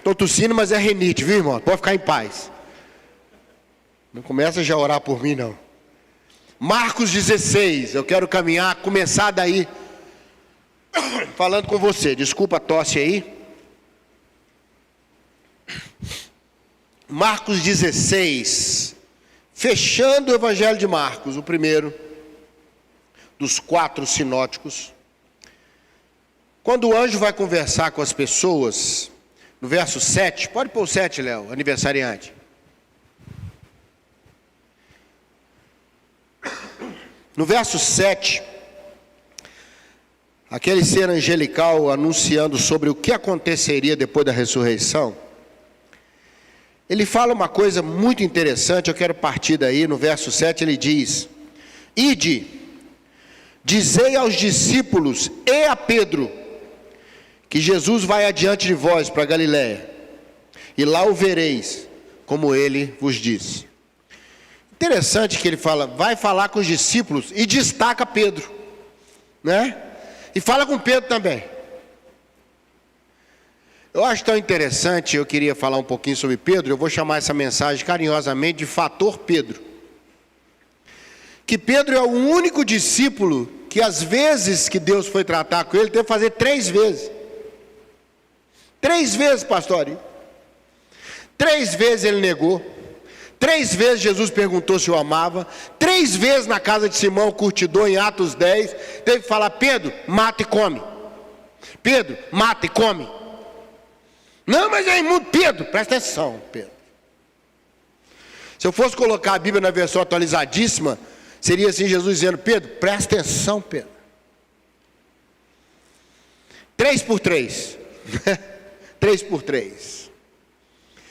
Estou tossindo, mas é rinite, viu, irmão? Pode ficar em paz. Não começa já a orar por mim, não. Marcos 16, eu quero começar daí, falando com você. Desculpa a tosse aí. Marcos 16, fechando o Evangelho de Marcos, o primeiro dos 4 sinóticos. Quando o anjo vai conversar com as pessoas, no verso 7, pode pôr o 7, Léo, aniversariante. No verso 7, aquele ser angelical anunciando sobre o que aconteceria depois da ressurreição, ele fala uma coisa muito interessante, eu quero partir daí. No verso 7 ele diz: Ide, dizei aos discípulos e a Pedro, que Jesus vai adiante de vós para Galiléia, e lá o vereis, como ele vos disse. Interessante que ele fala, vai falar com os discípulos, e destaca Pedro, né? E fala com Pedro também. Eu acho tão interessante, eu queria falar um pouquinho sobre Pedro, eu vou chamar essa mensagem carinhosamente de fator Pedro. Que Pedro é o único discípulo que às vezes que Deus foi tratar com ele, teve que fazer 3 vezes. 3 vezes, pastor. 3 vezes ele negou. 3 vezes Jesus perguntou se o amava. 3 vezes na casa de Simão Curtidor, em Atos 10, teve que falar: Pedro, mata e come. Pedro, mata e come. Não, mas é imundo. Pedro, presta atenção, Pedro. Se eu fosse colocar a Bíblia na versão atualizadíssima, seria assim, Jesus dizendo: Pedro, presta atenção, Pedro. 3 por 3. 3 por 3.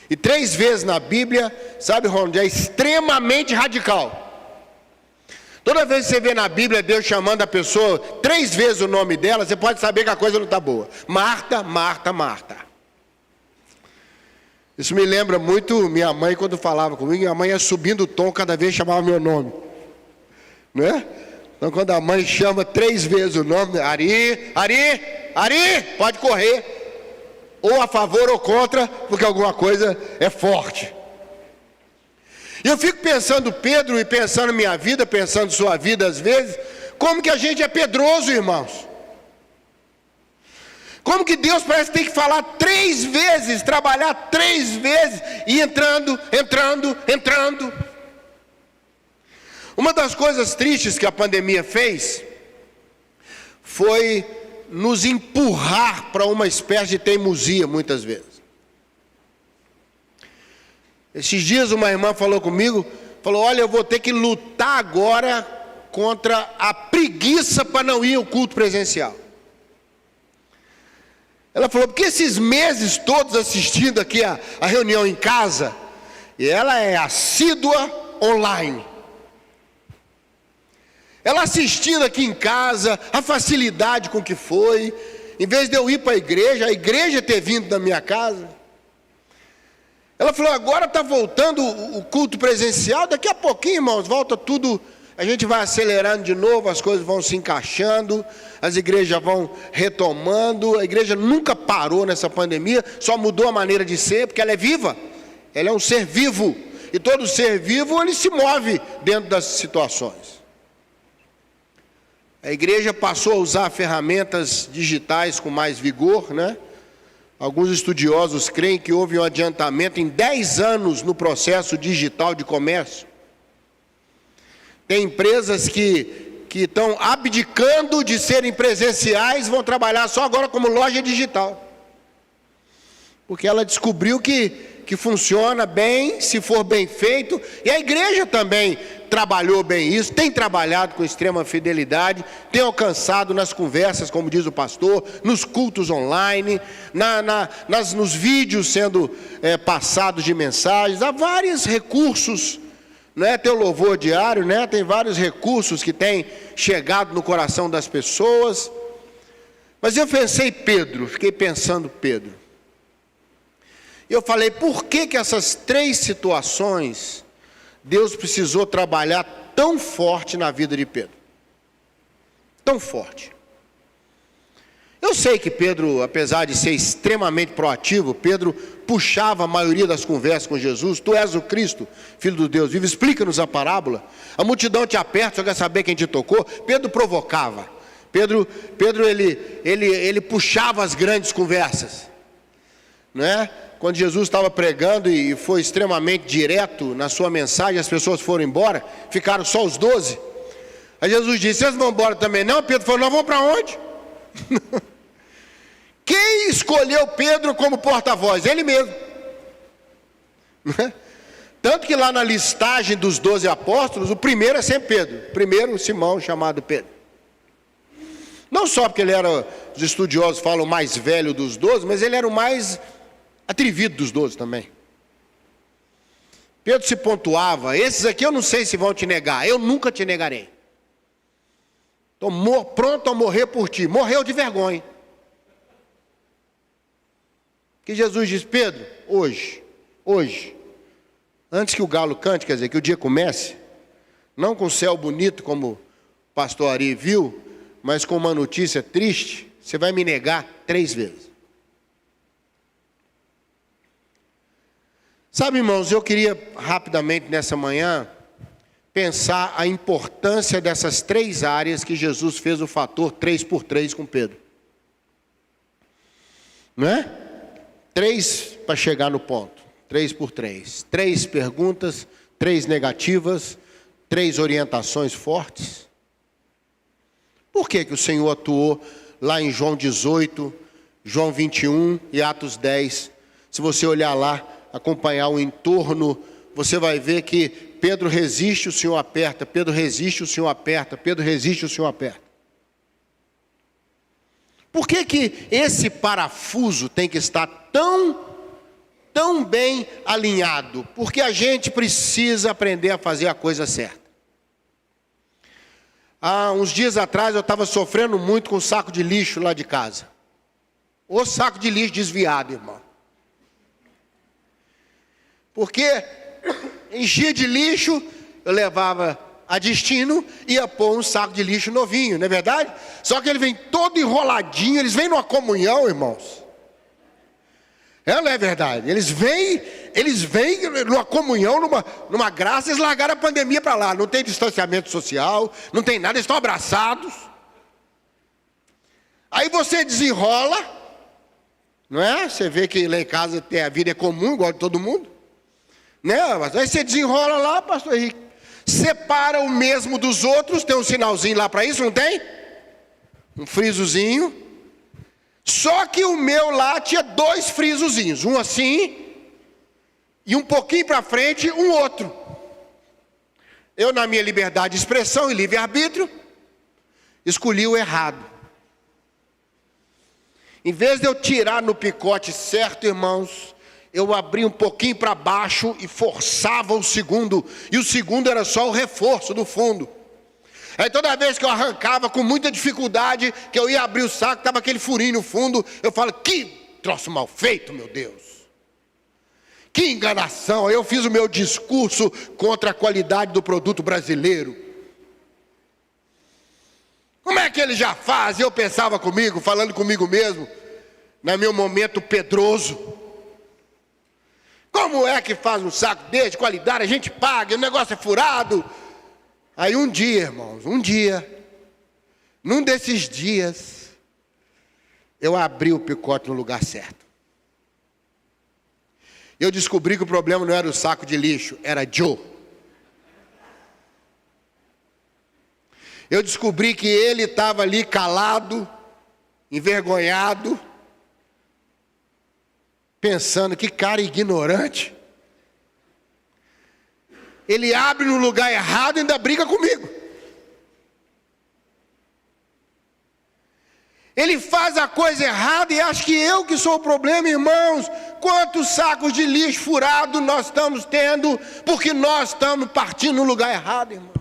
E 3 vezes na Bíblia, sabe, Ronald, é extremamente radical. Toda vez que você vê na Bíblia Deus chamando a pessoa 3 vezes o nome dela, você pode saber que a coisa não está boa. Marta, Marta, Marta. Isso me lembra muito minha mãe quando falava comigo. Minha mãe ia subindo o tom cada vez que chamava meu nome, não é? Então quando a mãe chama 3 vezes o nome, Ari, Ari, Ari, pode correr, ou a favor ou contra, porque alguma coisa é forte. E eu fico pensando Pedro, e pensando minha vida, pensando sua vida às vezes, como que a gente é pedroso, irmãos. Como que Deus parece que tem que falar 3 vezes, trabalhar 3 vezes, e entrando. Uma das coisas tristes que a pandemia fez, foi nos empurrar para uma espécie de teimosia, muitas vezes. Esses dias uma irmã falou comigo, falou: olha, eu vou ter que lutar agora contra a preguiça para não ir ao culto presencial. Ela falou: porque esses meses todos assistindo aqui a reunião em casa, e ela é assídua online. Ela assistindo aqui em casa, a facilidade com que foi, em vez de eu ir para a igreja ter vindo na minha casa. Ela falou: agora está voltando o culto presencial, daqui a pouquinho, irmãos, volta tudo. A gente vai acelerando de novo, as coisas vão se encaixando, as igrejas vão retomando. A igreja nunca parou nessa pandemia, só mudou a maneira de ser, porque ela é viva, ela é um ser vivo, e todo ser vivo ele se move dentro das situações. A igreja passou a usar ferramentas digitais com mais vigor, né? Alguns estudiosos creem que houve um adiantamento em 10 anos no processo digital de comércio. Tem empresas que estão abdicando de serem presenciais, vão trabalhar só agora como loja digital. Porque ela descobriu que funciona bem, se for bem feito. E a igreja também trabalhou bem isso, tem trabalhado com extrema fidelidade, tem alcançado nas conversas, como diz o pastor, nos cultos online, nos vídeos sendo passados de mensagens. Há vários recursos. Não é? Tem o louvor diário, né? Tem vários recursos que têm chegado no coração das pessoas. Mas eu pensei Pedro, fiquei pensando Pedro. E eu falei: por que essas 3 situações Deus precisou trabalhar tão forte na vida de Pedro? Tão forte. Eu sei que Pedro, apesar de ser extremamente proativo, Pedro puxava a maioria das conversas com Jesus. Tu és o Cristo, Filho do Deus vivo, explica-nos a parábola. A multidão te aperta, só quer saber quem te tocou. Pedro provocava. Pedro ele puxava as grandes conversas, né? Quando Jesus estava pregando e foi extremamente direto na sua mensagem, as pessoas foram embora, ficaram só os 12. Aí Jesus disse: vocês vão embora também não? Pedro falou: nós vamos para onde? Quem escolheu Pedro como porta-voz? Ele mesmo. Tanto que lá na listagem dos 12 apóstolos, o primeiro é sempre Pedro. Primeiro, Simão, chamado Pedro. Não só porque ele era, os estudiosos falam, o mais velho dos 12, mas ele era o mais atrevido dos 12 também. Pedro se pontuava: esses aqui eu não sei se vão te negar, eu nunca te negarei. Estou pronto a morrer por ti. Morreu de vergonha. Que Jesus diz: Pedro, hoje, antes que o galo cante, quer dizer, que o dia comece, não com o céu bonito como o pastor Ari viu, mas com uma notícia triste, você vai me negar 3 vezes. Sabe, irmãos, eu queria rapidamente nessa manhã pensar a importância dessas 3 áreas que Jesus fez o fator 3x3 com Pedro. Não é? 3 para chegar no ponto. 3x3. 3 perguntas, 3 negativas, 3 orientações fortes. Por que o Senhor atuou lá em João 18, João 21 e Atos 10? Se você olhar lá, acompanhar o entorno, você vai ver que Pedro resiste, o Senhor aperta. Pedro resiste, o Senhor aperta. Pedro resiste, o Senhor aperta. Por que esse parafuso tem que estar tão bem alinhado? Porque a gente precisa aprender a fazer a coisa certa. Há uns dias atrás eu estava sofrendo muito com um saco de lixo lá de casa. O saco de lixo desviado, irmão. Porque enchia de lixo, eu levava a destino, ia pôr um saco de lixo novinho, não é verdade? Só que ele vem todo enroladinho, eles vêm numa comunhão, irmãos. Não é verdade? Eles vêm numa comunhão, numa graça. Eles largaram a pandemia para lá. Não tem distanciamento social, não tem nada, eles estão abraçados. Aí você desenrola, não é? Você vê que lá em casa a vida é comum, igual de todo mundo, né? Aí você desenrola lá, pastor Henrique, separa o mesmo dos outros. Tem um sinalzinho lá para isso, não tem? Um frisozinho. Só que o meu lá tinha 2 frisozinhos, um assim e um pouquinho para frente, um outro. Eu, na minha liberdade de expressão e livre-arbítrio, escolhi o errado. Em vez de eu tirar no picote certo, irmãos, eu abri um pouquinho para baixo e forçava o segundo, e o segundo era só o reforço do fundo. Aí toda vez que eu arrancava com muita dificuldade, que eu ia abrir o saco, estava aquele furinho no fundo, eu falo: que troço mal feito, meu Deus. Que enganação. Aí eu fiz o meu discurso contra a qualidade do produto brasileiro. Como é que ele já faz? Eu pensava comigo, falando comigo mesmo, no meu momento pedroso. Como é que faz um saco desse, de qualidade, a gente paga, o negócio é furado. Aí um dia, irmãos, num desses dias, eu abri o picote no lugar certo. Eu descobri que o problema não era o saco de lixo, era Joe. Eu descobri que ele estava ali calado, envergonhado, pensando: que cara ignorante. Ele abre no lugar errado e ainda briga comigo. Ele faz a coisa errada e acha que eu que sou o problema, irmãos. Quantos sacos de lixo furado nós estamos tendo, porque nós estamos partindo no lugar errado, irmão.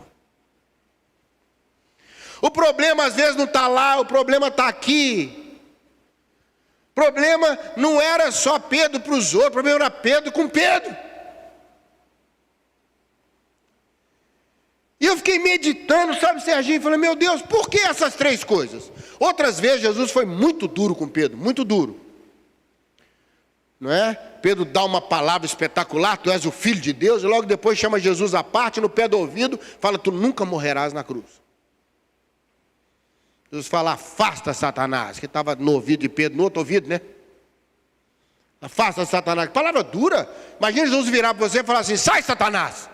O problema às vezes não está lá, o problema está aqui. O problema não era só Pedro para os outros, o problema era Pedro com Pedro. E eu fiquei fiquei meditando, sabe, Serginho, falei, meu Deus, por que essas três coisas? Outras vezes Jesus foi muito duro com Pedro, muito duro. Não é? Pedro dá uma palavra espetacular, tu és o Filho de Deus, e logo depois chama Jesus à parte, no pé do ouvido, fala, tu nunca morrerás na cruz. Jesus fala, afasta Satanás, que estava no ouvido de Pedro, no outro ouvido, né? Afasta Satanás, palavra dura. Imagina Jesus virar para você e falar assim, sai Satanás.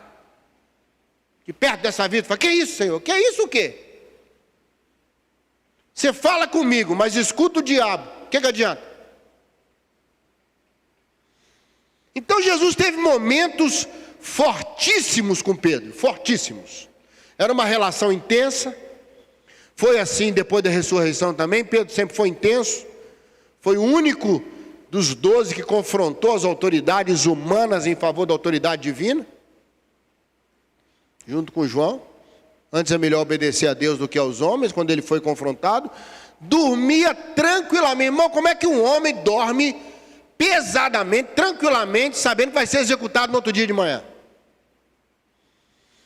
Que perto dessa vida, fala, que isso, Senhor? Que isso o quê? Você fala comigo, mas escuta o diabo, o que adianta? Então Jesus teve momentos fortíssimos com Pedro, fortíssimos. Era uma relação intensa, foi assim depois da ressurreição também, Pedro sempre foi intenso, foi o único dos 12 que confrontou as autoridades humanas em favor da autoridade divina, junto com João. Antes é melhor obedecer a Deus do que aos homens, quando ele foi confrontado, dormia tranquilamente. Irmão, como é que um homem dorme pesadamente, tranquilamente, sabendo que vai ser executado no outro dia de manhã?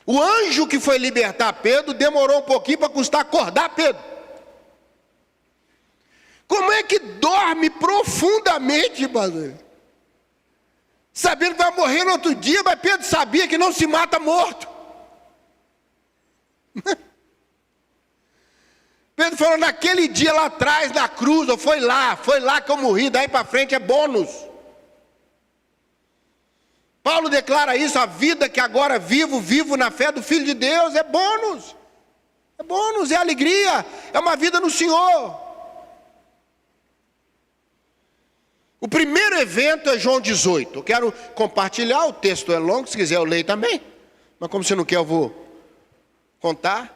O anjo que foi libertar Pedro demorou um pouquinho para custar acordar Pedro. Como é que dorme profundamente, irmão? Sabendo que vai morrer no outro dia, mas Pedro sabia que não se mata morto. Pedro falou, naquele dia lá atrás, na cruz, foi lá que eu morri, daí para frente é bônus. Paulo declara isso, a vida que agora vivo na fé do Filho de Deus, é bônus, é alegria, é uma vida no Senhor. O primeiro evento é João 18, eu quero compartilhar, o texto é longo, se quiser eu leio também, mas como você não quer eu vou contar.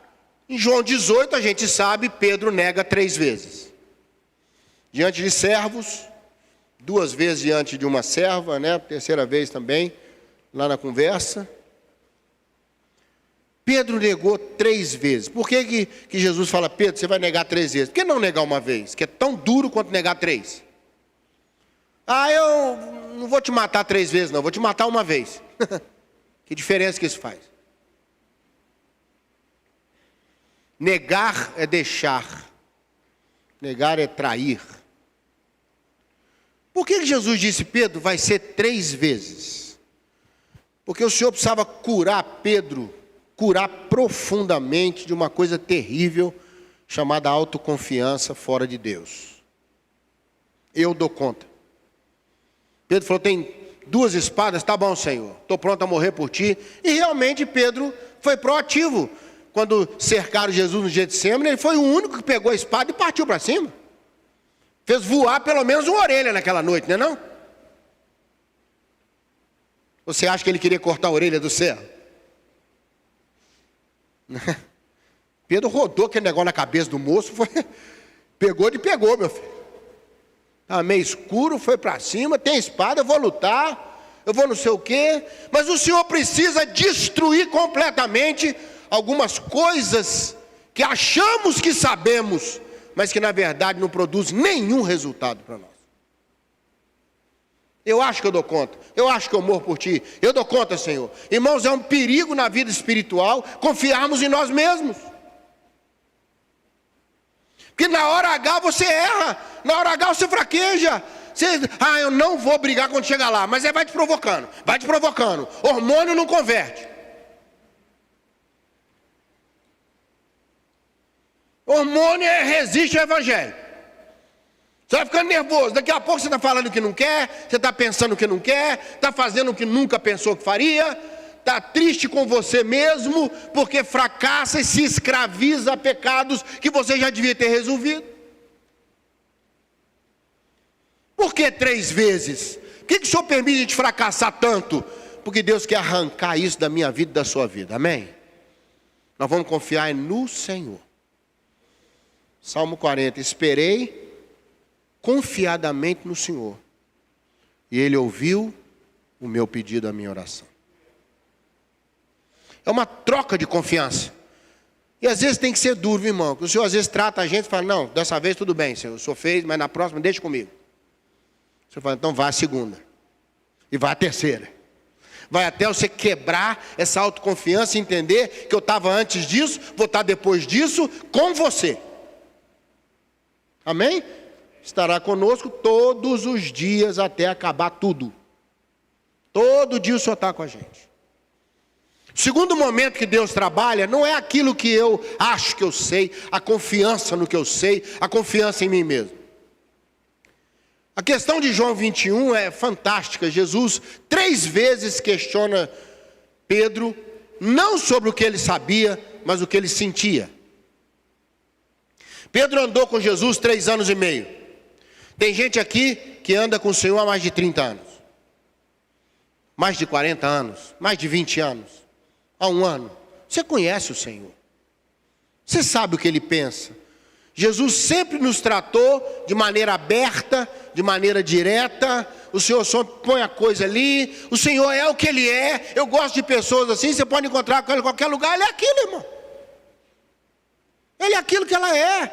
Em João 18 a gente sabe, Pedro nega 3 vezes. Diante de servos, 2 vezes diante de uma serva, né? 3ª vez também, lá na conversa. Pedro negou 3 vezes. Por que Jesus fala, Pedro, você vai negar 3 vezes? Por que não negar uma vez? Que é tão duro quanto negar 3. Eu não vou te matar 3 vezes não, vou te matar uma vez. Que diferença que isso faz? Negar é deixar, negar é trair. Por que Jesus disse, Pedro, vai ser 3 vezes? Porque o Senhor precisava curar Pedro, curar profundamente de uma coisa terrível, chamada autoconfiança fora de Deus. Eu dou conta. Pedro falou, tem 2 espadas, tá bom, Senhor, estou pronto a morrer por ti. E realmente Pedro foi proativo. Quando cercaram Jesus no Getsemane, ele foi o único que pegou a espada e partiu para cima. Fez voar pelo menos uma orelha naquela noite, não é não? Você acha que ele queria cortar a orelha do céu? Pedro rodou aquele negócio na cabeça do moço, pegou, meu filho. Estava meio escuro, foi para cima, tem espada, eu vou lutar, eu vou não sei o quê. Mas o Senhor precisa destruir completamente algumas coisas que achamos que sabemos, mas que na verdade não produz nenhum resultado para nós. Eu acho que eu dou conta, eu acho que eu morro por ti, eu dou conta, Senhor. Irmãos, é um perigo na vida espiritual confiarmos em nós mesmos. Porque na hora H você erra, na hora H você fraqueja. Eu não vou brigar quando chegar lá, mas vai te provocando. Hormônio não converte. Hormônio resiste ao evangelho. Você vai ficando nervoso, daqui a pouco você está falando o que não quer, você está pensando o que não quer, está fazendo o que nunca pensou que faria, está triste com você mesmo, porque fracassa e se escraviza a pecados que você já devia ter resolvido. Por que 3 vezes? Por que o Senhor permite a gente fracassar tanto? Porque Deus quer arrancar isso da minha vida e da sua vida, amém? Nós vamos confiar no Senhor. Salmo 40, esperei confiadamente no Senhor, e Ele ouviu o meu pedido, a minha oração. É uma troca de confiança, e às vezes tem que ser duro, irmão, porque o Senhor às vezes trata a gente e fala, não, dessa vez tudo bem, Senhor, o Senhor fez, mas na próxima deixa comigo. O Senhor fala, então vá a segunda, e vá a terceira, Vai até você quebrar essa autoconfiança e entender que eu estava antes disso, vou estar depois disso com você. Amém? Estará conosco todos os dias até acabar tudo. Todo dia o Senhor está com a gente. O segundo momento que Deus trabalha não é aquilo que eu acho que eu sei, a confiança no que eu sei, a confiança em mim mesmo. A questão de João 21 é fantástica. Jesus 3 vezes questiona Pedro, não sobre o que ele sabia, mas o que ele sentia. Pedro andou com Jesus 3 anos e meio. Tem gente aqui que anda com o Senhor há mais de 30 anos. Mais de 40 anos, mais de 20 anos. Há 1 ano. Você conhece o Senhor. Você sabe o que Ele pensa. Jesus sempre nos tratou de maneira aberta, de maneira direta. O Senhor só põe a coisa ali. O Senhor é o que Ele é. Eu gosto de pessoas assim. Você pode encontrar com Ele em qualquer lugar. Ele é aquilo, irmão. Ele é aquilo que ela é.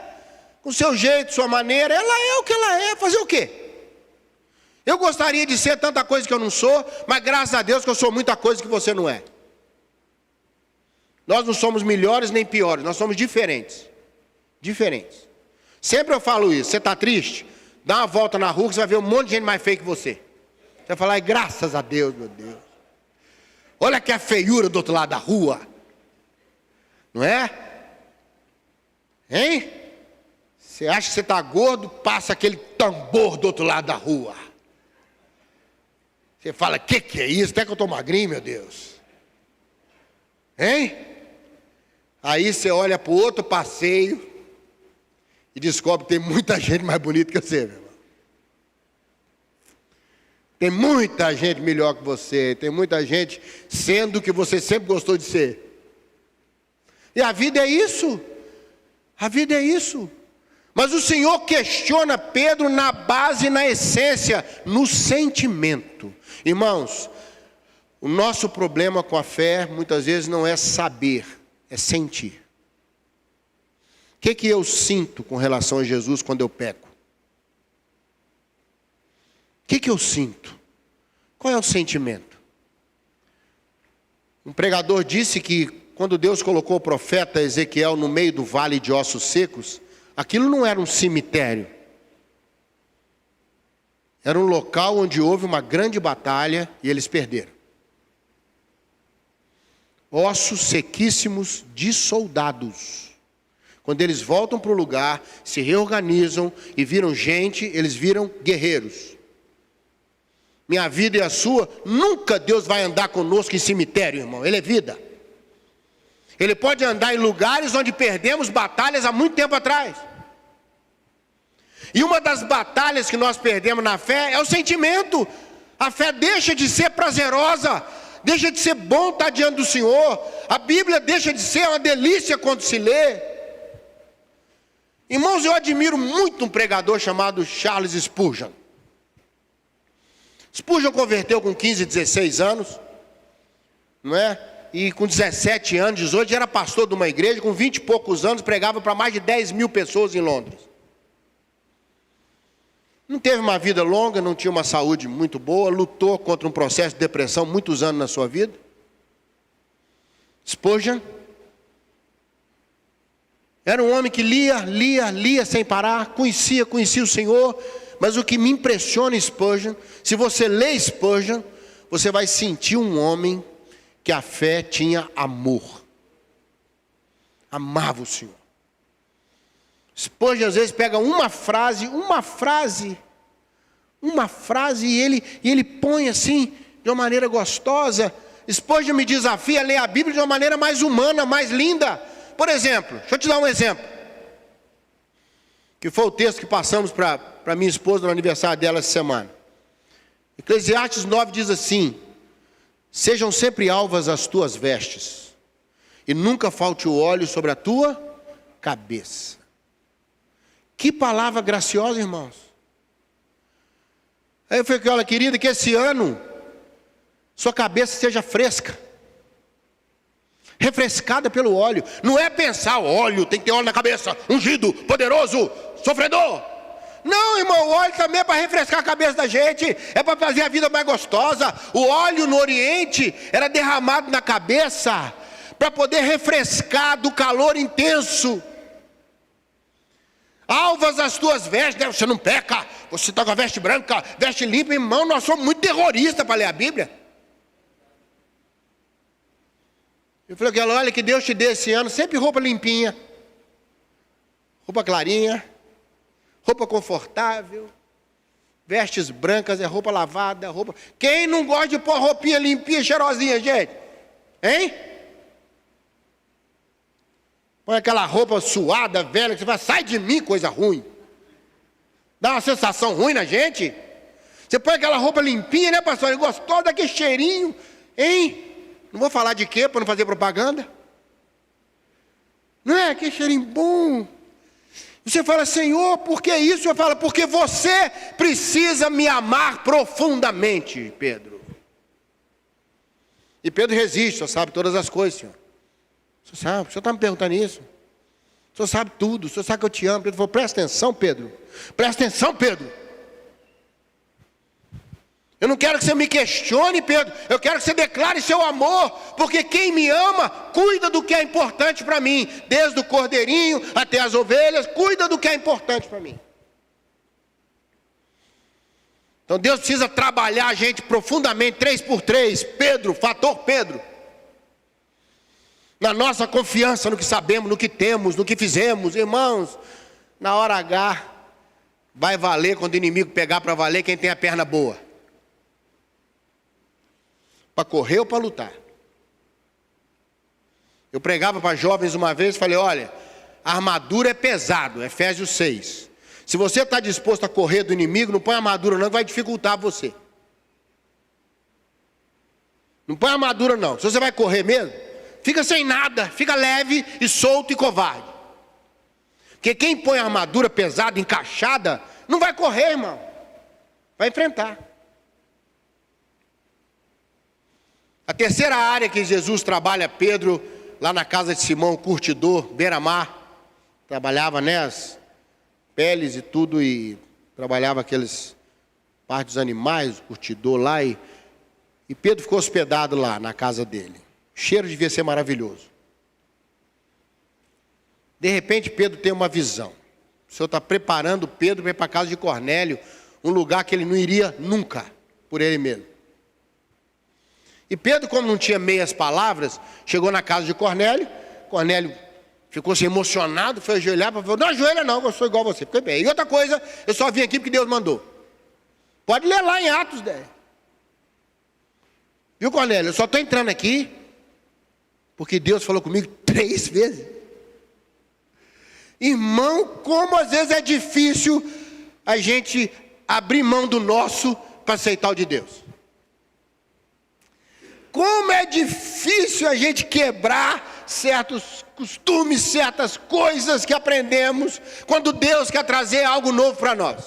Com o seu jeito, sua maneira. Ela é o que ela é. Fazer o quê? Eu gostaria de ser tanta coisa que eu não sou. Mas graças a Deus que eu sou muita coisa que você não é. Nós não somos melhores nem piores. Nós somos diferentes. Diferentes. Sempre eu falo isso. Você está triste? Dá uma volta na rua que você vai ver um monte de gente mais feia que você. Você vai falar, graças a Deus, meu Deus. Olha que a feiura do outro lado da rua. Não é? Hein? Você acha que você está gordo, passa aquele tambor do outro lado da rua. Você fala, que é isso? Até que eu estou magrinho, meu Deus. Hein? Aí você olha para o outro passeio e descobre que tem muita gente mais bonita que você, meu irmão. Tem muita gente melhor que você. Tem muita gente sendo o que você sempre gostou de ser. E a vida é isso. A vida é isso. Mas o Senhor questiona Pedro na base, na essência, no sentimento. Irmãos, o nosso problema com a fé, muitas vezes, não é saber, é sentir. O que eu sinto com relação a Jesus quando eu peco? O que eu sinto? Qual é o sentimento? Um pregador disse que quando Deus colocou o profeta Ezequiel no meio do vale de ossos secos, aquilo não era um cemitério. Era um local onde houve uma grande batalha e eles perderam. Ossos sequíssimos de soldados. Quando eles voltam para o lugar, se reorganizam e viram gente, eles viram guerreiros. Minha vida e a sua, nunca Deus vai andar conosco em cemitério, irmão. Ele é vida. Ele pode andar em lugares onde perdemos batalhas há muito tempo atrás. E uma das batalhas que nós perdemos na fé é o sentimento. A fé deixa de ser prazerosa, deixa de ser bom estar diante do Senhor. A Bíblia deixa de ser uma delícia quando se lê. Irmãos, eu admiro muito um pregador chamado Charles Spurgeon. Spurgeon converteu com 15, 16 anos, não é? E com 17 anos, 18, já era pastor de uma igreja, com 20 e poucos anos, pregava para mais de 10 mil pessoas em Londres. Não teve uma vida longa, não tinha uma saúde muito boa, lutou contra um processo de depressão muitos anos na sua vida. Spurgeon era um homem que lia sem parar, conhecia o Senhor, mas o que me impressiona em Spurgeon, se você lê Spurgeon, você vai sentir um homem que a fé tinha amor. Amava o Senhor. Spurgeon às vezes pega uma frase e ele põe assim, de uma maneira gostosa. Spurgeon me desafia a ler a Bíblia de uma maneira mais humana, mais linda. Por exemplo, deixa eu te dar um exemplo. Que foi o texto que passamos para minha esposa no aniversário dela essa semana. Eclesiastes 9 diz assim: sejam sempre alvas as tuas vestes, e nunca falte o óleo sobre a tua cabeça. Que palavra graciosa, irmãos. Aí eu falei, olha, querida, que esse ano sua cabeça seja fresca, refrescada pelo óleo. Não é pensar, óleo, tem que ter óleo na cabeça, ungido, poderoso, sofredor. Não, irmão, o óleo também é para refrescar a cabeça da gente, é para fazer a vida mais gostosa. O óleo no Oriente era derramado na cabeça para poder refrescar do calor intenso. Alvas as tuas vestes, né? Você não peca, você está com a veste branca, veste limpa. Irmão, nós somos muito terroristas para ler a Bíblia. Eu falei, olha, que Deus te dê esse ano sempre roupa limpinha, roupa clarinha, roupa confortável, vestes brancas, é roupa lavada, roupa... Quem não gosta de pôr roupinha limpinha, cheirosinha, gente? Hein? Põe aquela roupa suada, velha, que você fala, sai de mim, coisa ruim. Dá uma sensação ruim na gente. Você põe aquela roupa limpinha, né, pastor? E gostou daquele cheirinho, hein? Não vou falar de quê, para não fazer propaganda. Não é? Aquele cheirinho bom. Você fala, Senhor, por que isso? Eu falo, porque você precisa me amar profundamente, Pedro. E Pedro resiste, só sabe todas as coisas, Senhor. O senhor está me perguntando isso? O senhor sabe tudo, o senhor sabe que eu te amo. Pedro falou, presta atenção, Pedro. Presta atenção, Pedro. Eu não quero que você me questione, Pedro. Eu quero que você declare seu amor. Porque quem me ama, cuida do que é importante para mim. Desde o cordeirinho até as ovelhas, cuida do que é importante para mim. Então Deus precisa trabalhar a gente profundamente, 3x3. Pedro, fator Pedro. Na nossa confiança no que sabemos, no que temos, no que fizemos. Irmãos, na hora H, vai valer quando o inimigo pegar para valer quem tem a perna boa. Para correr ou para lutar. Eu pregava para jovens uma vez e falei, olha, a armadura é pesado, Efésios 6. Se você está disposto a correr do inimigo, não põe a armadura não, que vai dificultar você. Não põe a armadura não. Se você vai correr mesmo, fica sem nada, fica leve e solto e covarde. Porque quem põe a armadura pesada, encaixada, não vai correr, irmão. Vai enfrentar. A terceira área que Jesus trabalha, Pedro, lá na casa de Simão, o curtidor, beira-mar, trabalhava, né, as peles e tudo, e trabalhava aqueles partes dos animais, o curtidor lá, e Pedro ficou hospedado lá na casa dele. O cheiro devia ser maravilhoso. De repente, Pedro tem uma visão. O Senhor está preparando Pedro para ir para a casa de Cornélio, um lugar que ele não iria nunca, por ele mesmo. E Pedro, como não tinha meias palavras, chegou na casa de Cornélio. Cornélio ficou assim emocionado, foi ajoelhar, falou, não ajoelha não, eu sou igual a você. Fiquei bem. E outra coisa, eu só vim aqui porque Deus mandou. Pode ler lá em Atos 10. Viu, Cornélio, eu só estou entrando aqui porque Deus falou comigo 3 vezes. Irmão, como às vezes é difícil a gente abrir mão do nosso para aceitar o de Deus. Como é difícil a gente quebrar certos costumes, certas coisas que aprendemos, quando Deus quer trazer algo novo para nós.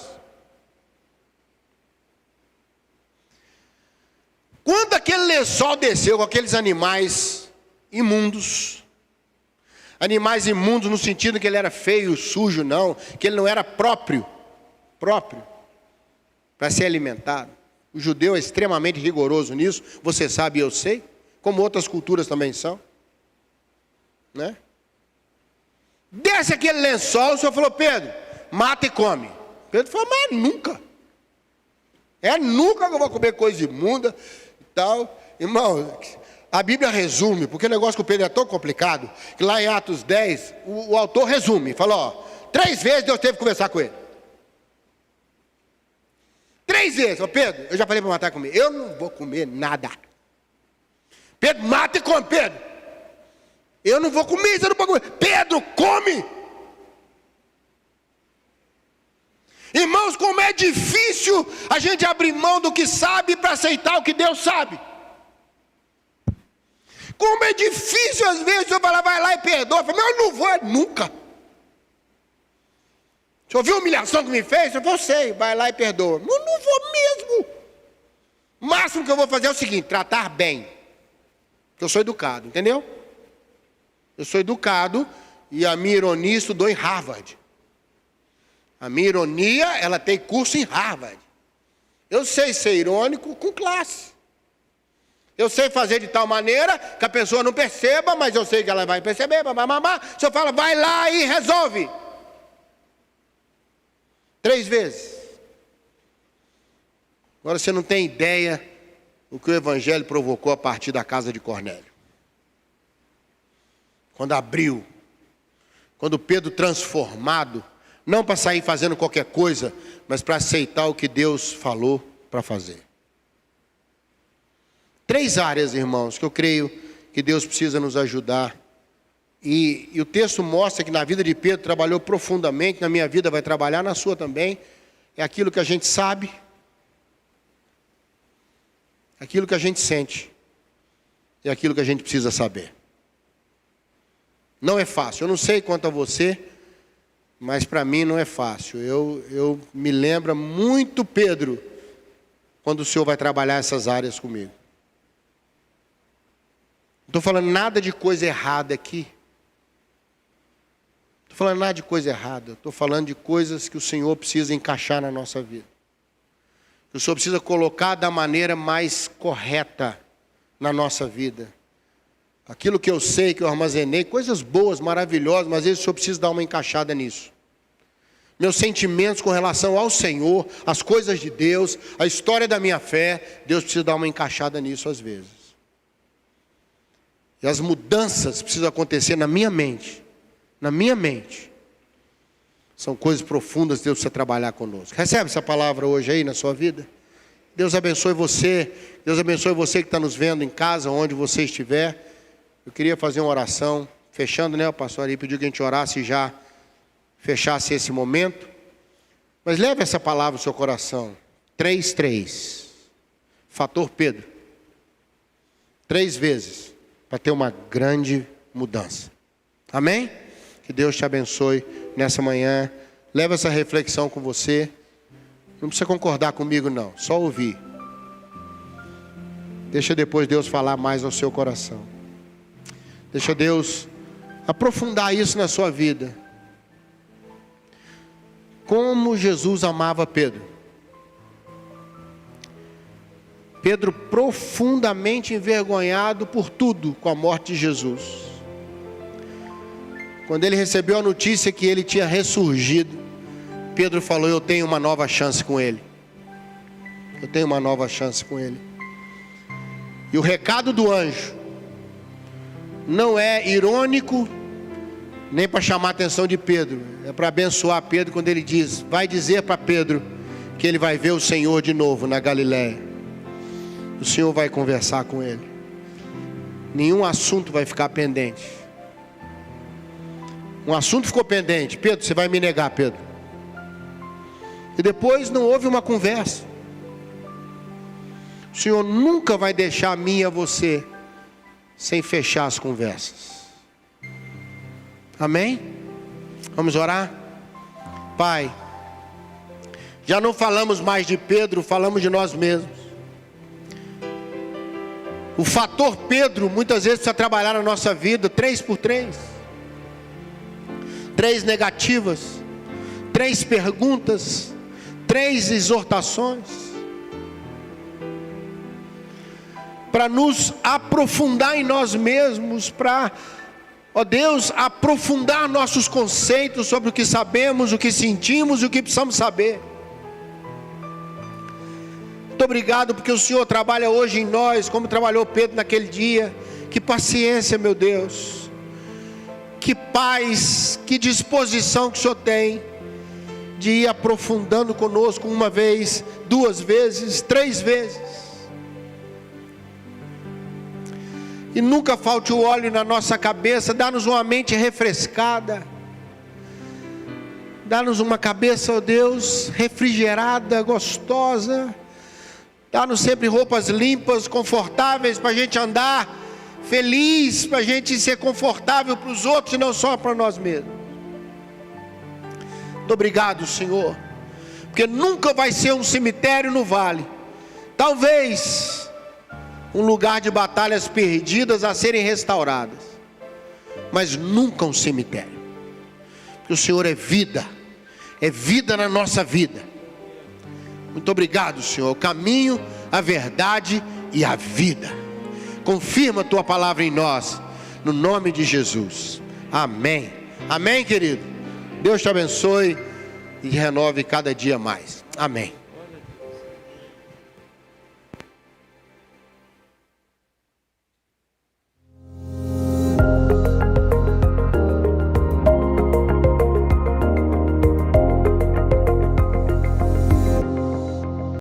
Quando aquele lençol desceu com aqueles animais imundos no sentido que ele era feio, sujo, não, que ele não era próprio para ser alimentado. O judeu é extremamente rigoroso nisso, você sabe e eu sei, como outras culturas também são, né? Desce aquele lençol, o Senhor falou, Pedro, mata e come. Pedro falou, mas é nunca que eu vou comer coisa imunda e tal. Irmão, a Bíblia resume, porque o negócio com o Pedro é tão complicado, que lá em Atos 10, o autor resume, falou, ó, 3 vezes Deus teve que conversar com ele. 3 vezes, Pedro, eu já falei para matar e comer. Eu não vou comer nada. Pedro, mata e come, Pedro. Eu não vou comer isso, eu não vou comer. Pedro, come. Irmãos, como é difícil a gente abrir mão do que sabe para aceitar o que Deus sabe. Como é difícil às vezes eu falar, vai lá e perdoa. Eu falo, mas eu não vou nunca. O senhor viu a humilhação que me fez? Eu sei, vai lá e perdoa. Eu não vou mesmo. O máximo que eu vou fazer é o seguinte, tratar bem. Porque eu sou educado, entendeu? Eu sou educado e a minha ironia estudou em Harvard. A minha ironia, ela tem curso em Harvard. Eu sei ser irônico com classe. Eu sei fazer de tal maneira que a pessoa não perceba, mas eu sei que ela vai perceber. O senhor fala, vai lá e resolve. 3 vezes. Agora você não tem ideia o que o Evangelho provocou a partir da casa de Cornélio. Quando abriu, quando Pedro transformado, não para sair fazendo qualquer coisa, mas para aceitar o que Deus falou para fazer. 3 áreas, irmãos, que eu creio que Deus precisa nos ajudar. E o texto mostra que na vida de Pedro trabalhou profundamente, na minha vida vai trabalhar, na sua também. É aquilo que a gente sabe, aquilo que a gente sente, é aquilo que a gente precisa saber. Não é fácil, eu não sei quanto a você, mas para mim não é fácil. Eu me lembro muito Pedro, quando o Senhor vai trabalhar essas áreas comigo. Não estou falando nada de coisa errada aqui. Não estou falando nada de coisa errada. Estou falando de coisas que o Senhor precisa encaixar na nossa vida. Que o Senhor precisa colocar da maneira mais correta na nossa vida. Aquilo que eu sei, que eu armazenei, coisas boas, maravilhosas, mas às vezes o Senhor precisa dar uma encaixada nisso. Meus sentimentos com relação ao Senhor, as coisas de Deus, a história da minha fé, Deus precisa dar uma encaixada nisso às vezes. E as mudanças precisam acontecer na minha mente. Na minha mente. São coisas profundas que Deus precisa trabalhar conosco. Recebe essa palavra hoje aí na sua vida? Deus abençoe você. Deus abençoe você que está nos vendo em casa, onde você estiver. Eu queria fazer uma oração, fechando, né? O pastor ali pediu que a gente orasse e já fechasse esse momento. Mas leve essa palavra no seu coração. 3:3. Fator Pedro. 3 vezes. Para ter uma grande mudança. Amém? Que Deus te abençoe nessa manhã. Leva essa reflexão com você. Não precisa concordar comigo não, só ouvir. Deixa depois Deus falar mais ao seu coração. Deixa Deus aprofundar isso na sua vida. Como Jesus amava Pedro. Pedro profundamente envergonhado por tudo com a morte de Jesus. Quando ele recebeu a notícia que ele tinha ressurgido, Pedro falou, eu tenho uma nova chance com ele. Eu tenho uma nova chance com ele. E o recado do anjo não é irônico, nem para chamar a atenção de Pedro. É para abençoar Pedro quando ele diz, vai dizer para Pedro que ele vai ver o Senhor de novo na Galileia. O Senhor vai conversar com ele. Nenhum assunto vai ficar pendente. Um assunto ficou pendente. Pedro, você vai me negar, Pedro. E depois não houve uma conversa. O Senhor nunca vai deixar a mim e a você sem fechar as conversas. Amém? Vamos orar? Pai, já não falamos mais de Pedro, falamos de nós mesmos. O fator Pedro muitas vezes precisa trabalhar na nossa vida 3x3. 3 negativas, 3 perguntas, 3 exortações. Para nos aprofundar em nós mesmos, para, ó Deus, aprofundar nossos conceitos sobre o que sabemos, o que sentimos e o que precisamos saber. Muito obrigado porque o Senhor trabalha hoje em nós, como trabalhou Pedro naquele dia. Que paciência, meu Deus. Que paz, que disposição que o Senhor tem de ir aprofundando conosco 1 vez, 2 vezes, 3 vezes. E nunca falte o óleo na nossa cabeça. Dá-nos uma mente refrescada. Dá-nos uma cabeça, ó Deus, refrigerada, gostosa. Dá-nos sempre roupas limpas, confortáveis, para a gente andar feliz, para a gente ser confortável para os outros e não só para nós mesmos. Muito obrigado, Senhor, porque nunca vai ser um cemitério no vale. Talvez um lugar de batalhas perdidas a serem restauradas, mas nunca um cemitério. Porque o Senhor é vida, é vida na nossa vida. Muito obrigado, Senhor. O caminho, a verdade e a vida. Confirma a tua palavra em nós, no nome de Jesus. Amém. Amém, querido. Deus te abençoe e renove cada dia mais. Amém.